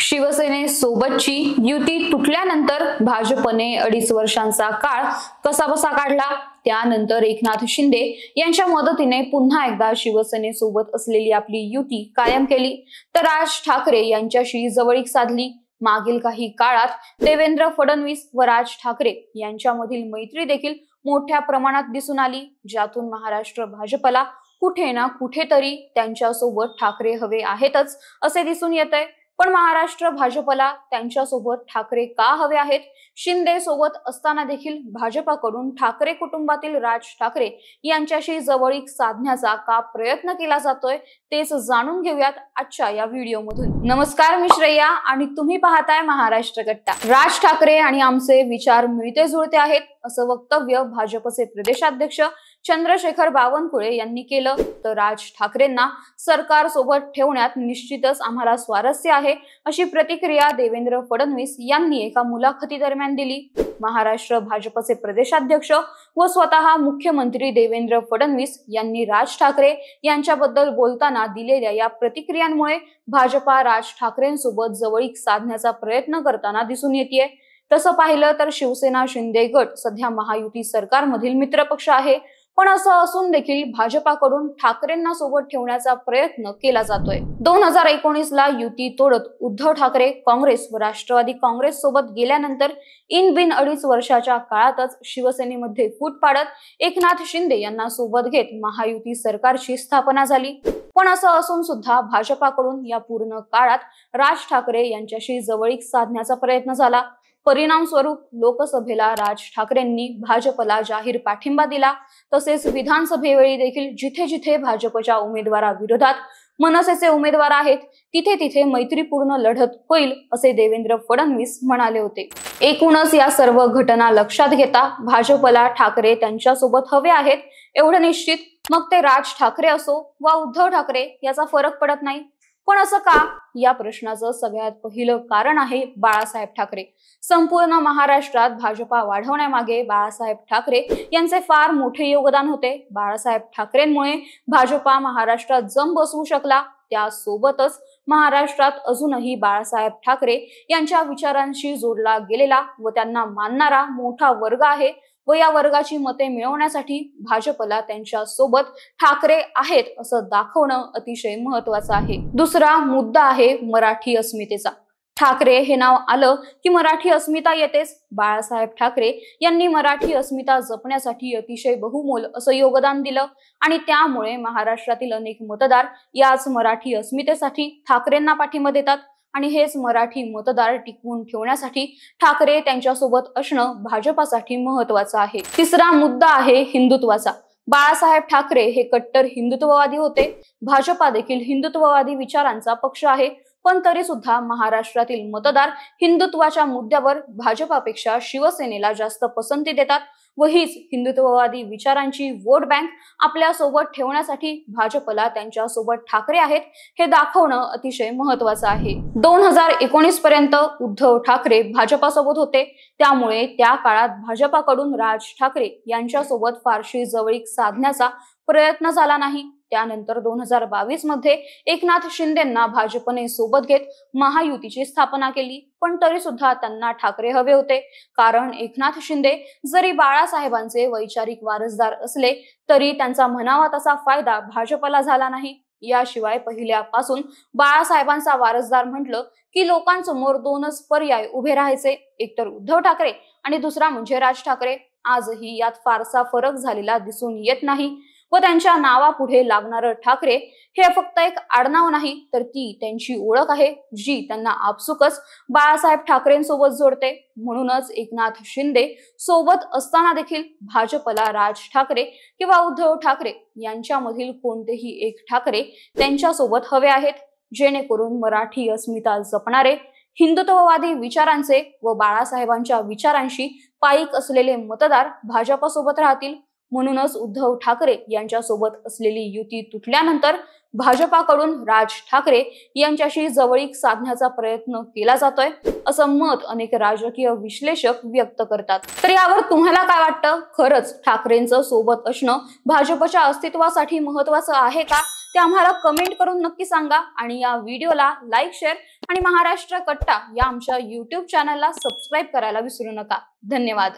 शिवसेनेसोबतची युती तुटल्यानंतर भाजपने 2.5 वर्षांचा काळ कसाबसा काढला। त्यानंतर एकनाथ शिंदे यांच्या मदतीने पुन्हा एकदा शिवसेनेसोबत असलेली आपली युती कायम केली, तर राज ठाकरे यांच्याशी जवळीक साधली। मागील काही काळात देवेंद्र फडणवीस व राज ठाकरे यांच्यामधील मैत्री देखील मोठ्या प्रमाणात दिसून आली, ज्यातून महाराष्ट्र भाजपला कुठे ना कुठेतरी त्यांच्यासोबत ठाकरे हवे आहेतच असे दिसून येतंय। पण महाराष्ट्र भाजपला त्यांच्यासोबत ठाकरे का हवे आहेत? शिंदे सोबत असताना देखील भाजपाकडून ठाकरे कुटुंबातील राज ठाकरे यांच्याशी जवळीक साधण्याचा का प्रयत्न केला जातोय, तेच जाणून घेऊयात आजच्या या व्हिडिओमधून। नमस्कार, मी श्रेया आणि तुम्ही पाहताय महाराष्ट्र कट्टा। राज ठाकरे आणि आमचे विचार मिळते जुळते आहेत असं वक्तव्य भाजपचे प्रदेशाध्यक्ष चंद्रशेखर बावनकुळे यांनी केलं, तर राज ठाकरेंना सरकार सोबत ठेवण्यात निश्चितच आम्हाला स्वारस्य आहे अशी प्रतिक्रिया देवेंद्र फडणवीस यांनी एका मुलाखती दरम्यान दिली। महाराष्ट्र भाजपचे प्रदेशाध्यक्ष व स्वतः मुख्यमंत्री देवेंद्र फडणवीस यांनी राज ठाकरे यांच्याबद्दल बोलताना दिलेल्या या प्रतिक्रियांमुळे भाजपा राज ठाकरेंसोबत जवळीक साधण्याचा प्रयत्न करताना दिसून येते। तसं पाहिलं तर शिवसेना शिंदे गट सध्या महायुती सरकारमधील मित्रपक्ष आहे, पण असं असून देखील भाजपाकडून ठाकरेंना सोबत ठेवण्याचा प्रयत्न केला जातोय। 2019 ला युती तोडत उद्धव ठाकरे काँग्रेस व राष्ट्रवादी काँग्रेस सोबत गेल्यानंतर इन बिन 2.5 वर्षाच्या काळातच शिवसेनेमध्ये फूट पाडत एकनाथ शिंदे यांना सोबत घेत महायुती सरकारची स्थापना झाली। पण असं असून सुद्धा भाजपाकडून या पूर्ण काळात राज ठाकरे यांच्याशी जवळीक साधण्याचा प्रयत्न झाला। परिणाम स्वरूप लोकसभेला राज ठाकरेंनी भाजपला जाहीर पाठिंबा दिला, तसेच विधानसभेवेळी देखील जिथे जिथे भाजपच्या उमेदवाराविरोधात मनसेचे उमेदवार आहेत तिथे तिथे मैत्रीपूर्ण लढत होईल असे देवेंद्र फडणवीस म्हणाले होते। एकूणच या सर्व घटना लक्षात घेता भाजपला ठाकरे त्यांच्यासोबत हवे आहेत एवढं निश्चित, मग ते राज ठाकरे असो वा उद्धव ठाकरे याचा फरक पडत नाही। पण असं का? या प्रश्नाचं सगळ्यात पहिलं कारण आहे बाळासाहेब ठाकरे। संपूर्ण महाराष्ट्रात भाजपा वाढवण्यामागे बाळासाहेब ठाकरे यांचे फार मोठे योगदान होते। बाळासाहेब ठाकरेंमुळे भाजपा महाराष्ट्रात जम बसवू शकला। त्यासोबतच महाराष्ट्रात अजूनही बाळासाहेब ठाकरे यांच्या विचारांशी जोडला गेलेला व त्यांना मानणारा मोठा वर्ग आहे व या वर्गाची मते मिळवण्यासाठी भाजपला त्यांच्या सोबत ठाकरे आहेत असं दाखवणं अतिशय महत्त्वाचं आहे। दुसरा मुद्दा आहे मराठी अस्मितेचा। ठाकरे हे नाव आलं की मराठी अस्मिता येतेच। बाळासाहेब ठाकरे यांनी मराठी अस्मिता जपण्यासाठी अतिशय बहुमोल असं योगदान दिलं आणि त्यामुळे महाराष्ट्रातील अनेक मतदार याच मराठी अस्मितेसाठी ठाकरेंना पाठिंबा देतात आणि हेच मराठी मतदार टिकवून ठेवण्यासाठी ठाकरे त्यांच्यासोबत असणं भाजपासाठी महत्त्वाचं आहे। तिसरा मुद्दा आहे हिंदुत्वाचा। बाळासाहेब ठाकरे हे कट्टर हिंदुत्ववादी होते। भाजपा देखील हिंदुत्ववादी विचारांचा पक्ष आहे, पण तरी सुद्धा महाराष्ट्रातील मतदार हिंदुत्वाच्या मुद्द्यावर भाजपापेक्षा शिवसेनेला जास्त पसंती देतात व हीच हिंदुत्ववादी विचारांची वोट बँक आपल्या सोबत ठेवण्यासाठी भाजपला त्यांच्या सोबत ठाकरे आहेत हे दाखवणं अतिशय महत्त्वाचं आहे। 2019 पर्यंत उद्धव ठाकरे भाजपासोबत होते, त्यामुळे त्या काळात भाजपाकडून राज ठाकरे यांच्यासोबत फारशी जवळीक साधण्याचा प्रयत्न झाला नाही। त्यानंतर 2022 मध्ये एकनाथ शिंदेंना भाजपने सोबत घेत महायुतीची स्थापना केली, पण तरी सुद्धा त्यांना ठाकरे हवे होते, कारण एकनाथ शिंदे जरी बाळासाहेबांचे वैचारिक वारसदार असले तरी त्यांचा म्हणावा तसा फायदा भाजपला झाला नाही। याशिवाय पहिल्यापासून बाळासाहेबांचा वारसदार म्हटलं की लोकांसमोर दोनच पर्याय उभे राहायचे, एकतर उद्धव ठाकरे आणि दुसरा म्हणजे राज ठाकरे। आजही यात फारसा फरक झालेला दिसून येत नाही व त्यांच्या नावापुढे लागणारं ठाकरे हे फक्त एक आडनाव नाही, तर ती त्यांची ओळख आहे जी त्यांना आपसुकच बाळासाहेब ठाकरेंसोबत जोडते। म्हणूनच एकनाथ शिंदे सोबत असताना देखील भाजपला राज ठाकरे किंवा उद्धव ठाकरे यांच्यामधील कोणतेही एक ठाकरे त्यांच्यासोबत हवे आहेत, जेणेकरून मराठी अस्मिता जपणारे, हिंदुत्ववादी विचारांचे व बाळासाहेबांच्या विचारांशी पाईक असलेले मतदार भाजपासोबत राहतील। म्हणूनच उद्धव ठाकरे यांच्यासोबत असलेली युती तुटल्यानंतर भाजपाकडून राज ठाकरे यांच्याशी जवळीक साधण्याचा प्रयत्न केला जातोय असं मत अनेक राजकीय विश्लेषक व्यक्त करतात। तर यावर तुम्हाला काय वाटतं? खरंच ठाकरेंचं सोबत असणं भाजपच्या अस्तित्वासाठी महत्त्वाचं आहे का? ते आम्हाला कमेंट करून नक्की सांगा आणि या व्हिडिओला लाईक, शेअर आणि महाराष्ट्र कट्टा या आमच्या YouTube चॅनलला सबस्क्राईब करायला विसरू नका. धन्यवाद.